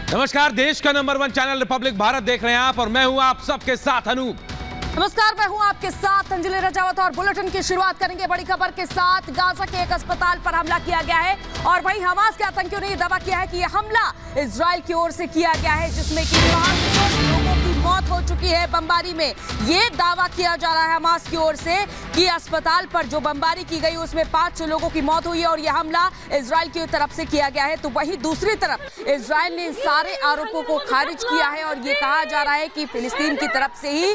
नमस्कार, देश का नंबर 1 चैनल रिपब्लिक भारत देख रहे हैं आप और मैं हूं आप सबके साथ अनूप। नमस्कार, मैं हूं आपके साथ अंजलि रजावत और बुलेटिन की शुरुआत करेंगे बड़ी खबर के साथ। गाजा के एक अस्पताल पर हमला किया गया है और वहीं हमास के आतंकियों ने यह दावा किया है कि यह हमला इजराइल की ओर से किया गया है, जिसमें कि 500 लोगों की मौत हो चुकी है बमबारी में। ये दावा किया जा रहा है हमास की ओर से कि अस्पताल पर जो बमबारी की गई उसमें 500 लोगों की मौत हुई है और यह हमला इजराइल की तरफ से किया गया है। तो वहीं दूसरी तरफ इजराइल ने इन सारे आरोपों को खारिज किया है और ये कहा जा रहा है कि फिलिस्तीन की तरफ से ही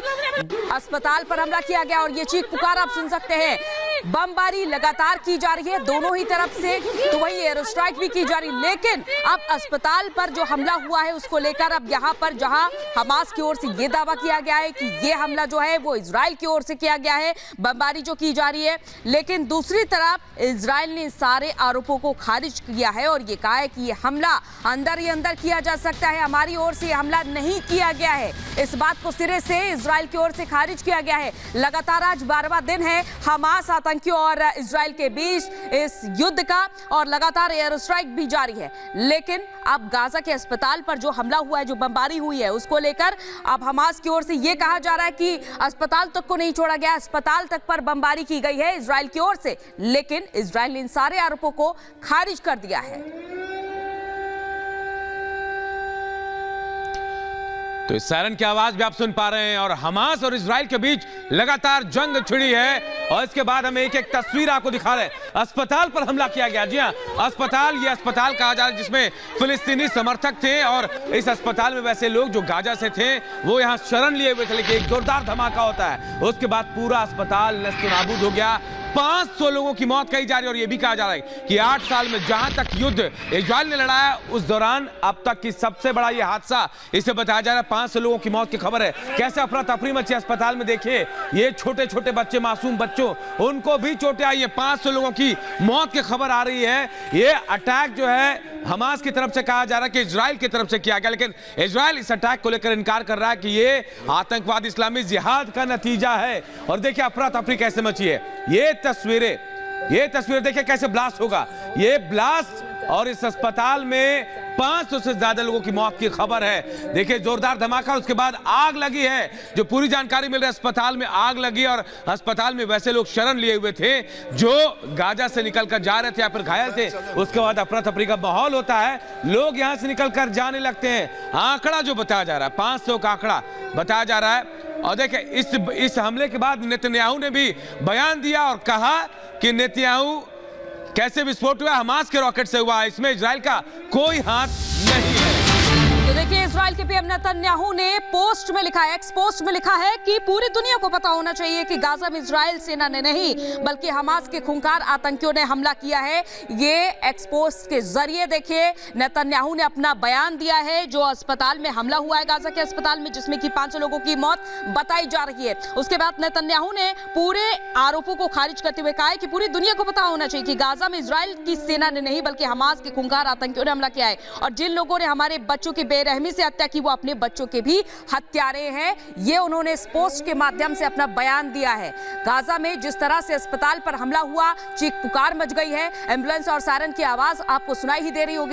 अस्पताल पर हमला किया गया। और ये चीख पुकार आप सुन सकते हैं, बमबारी लगातार की जा रही है दोनों ही तरफ से, तो वही एयर स्ट्राइक भी की जा रही। लेकिन अब अस्पताल पर जो हमला हुआ है उसको लेकर अब यहाँ पर जहाँ हमास की ओर से ये दावा किया गया है कि ये हमला जो है वो इजराइल की ओर से किया गया है, बमबारी जो की जा रही है, लेकिन दूसरी तरफ इजराइल ने सारे आरोपों को खारिज किया है और ये कहा है कि ये हमला अंदर ही अंदर किया जा सकता है, हमारी ओर से हमला नहीं किया गया है। इस बात को सिरे से इजराइल की ओर से खारिज किया गया है। लगातार आज 12वां दिन है हमास आतंकियों और इजराइल के बीच इस युद्ध का और लगातार एयर स्ट्राइक भी जारी है। लेकिन अब गाजा के अस्पताल पर जो हमला हुआ है, जो बमबारी हुई है, उसको लेकर अब हमास की ओर से यह कहा जा रहा है कि अस्पताल तक को नहीं छोड़ा गया, अस्पताल तक पर बमबारी की गई है इजराइल की ओर से। लेकिन इजराइल ने इन सारे आरोपों को खारिज कर दिया है। तो इस सायरन की आवाज भी आप सुन पा रहे हैं और हमास और इजराइल के बीच लगातार जंग छिड़ी है और इसके बाद हम एक एक तस्वीर आपको दिखा रहे हैं। अस्पताल पर हमला किया गया, जी हाँ, अस्पताल, ये अस्पताल कहा जा रहा है जिसमें फिलिस्तीनी समर्थक थे और इस अस्पताल में वैसे लोग जो गाजा से थे वो यहाँ शरण लिए हुए थे। लेकिन एक जोरदार धमाका होता है, उसके बाद पूरा अस्पताल नस्तनाबूद हो गया। 500 लोगों की मौत कही जा रही है और यह भी कहा जा रहा है कि 8 साल में जहां तक युद्ध इजराइल ने लड़ाया उस दौरान अब तक की सबसे बड़ा यह हादसा इसे बताया जा रहा है। 500 लोगों की मौत की खबर है। कैसे अफरा तफरी मची अस्पताल में, देखिए ये छोटे छोटे बच्चे, मासूम बच्चों, उनको भी चोटें आई है। 500 लोगों की मौत की खबर आ रही है। ये अटैक जो है हमास की तरफ से कहा जा रहा है कि इजराइल की तरफ से किया गया, लेकिन इजराइल इस अटैक को लेकर इनकार कर रहा है कि ये आतंकवाद इस्लामी जिहाद का नतीजा है। और देखिए अफरा तफरी कैसे मची है। ये तस्वीरें देखिए कैसे ब्लास्ट होगा, ये ब्लास्ट और इस अस्पताल में 500 से ज्यादा लोगों की मौत की खबर है। देखिए जोरदार धमाका, उसके बाद आग लगी है। जो पूरी जानकारी मिल रही है, अस्पताल में आग लगी और अस्पताल में वैसे लोग शरण लिए हुए थे जो गाजा से निकलकर जा रहे थे या फिर घायल थे। उसके बाद अफरा तफरी का माहौल होता है, लोग यहां से निकलकर जाने लगते हैं। आंकड़ा जो बताया जा रहा है, 500 का आंकड़ा बताया जा रहा है। और देखिए इस हमले के बाद नेतन्याहू ने भी बयान दिया और कहा कि नेतन्याहू कैसे विस्फोट हुआ, हमास के रॉकेट से हुआ, इसमें इजराइल का कोई हाथ नहीं है। तो देखिए इजराइल के पीएम नेतन्याहू ने पोस्ट में लिखा है, एक्स पोस्ट में लिखा है कि पूरी दुनिया को पता होना चाहिए कि गाजा में इजराइल सेना ने नहीं बल्कि हमास के खूंखार आतंकियों ने हमला किया है। ये एक्स पोस्ट के जरिए देखिए नेतन्याहू ने अपना बयान दिया है। जो अस्पताल में हमला हुआ है गाजा के अस्पताल में, जिसमें कि 500 लोगों की मौत बताई जा रही है, उसके बाद नेतन्याहू ने पूरे आरोपों को खारिज करते हुए कहा है कि पूरी दुनिया को पता होना चाहिए कि गाजा में इजराइल की सेना ने नहीं बल्कि हमास के खूंखार आतंकियों ने हमला किया है और जिन लोगों ने हमारे बच्चों की बेरहमी से हत्या की वो अपने बच्चों के भी हत्यारे हैं। ये उन्होंने इस पोस्ट के माध्यम से अपना बयान दिया है। गाजा में जिस तरह से अस्पताल पर हमला हुआ, चीख पुकार मच गई है, एम्बुलेंस और सायरन की आवाज आपको सुनाई ही दे रही होगी।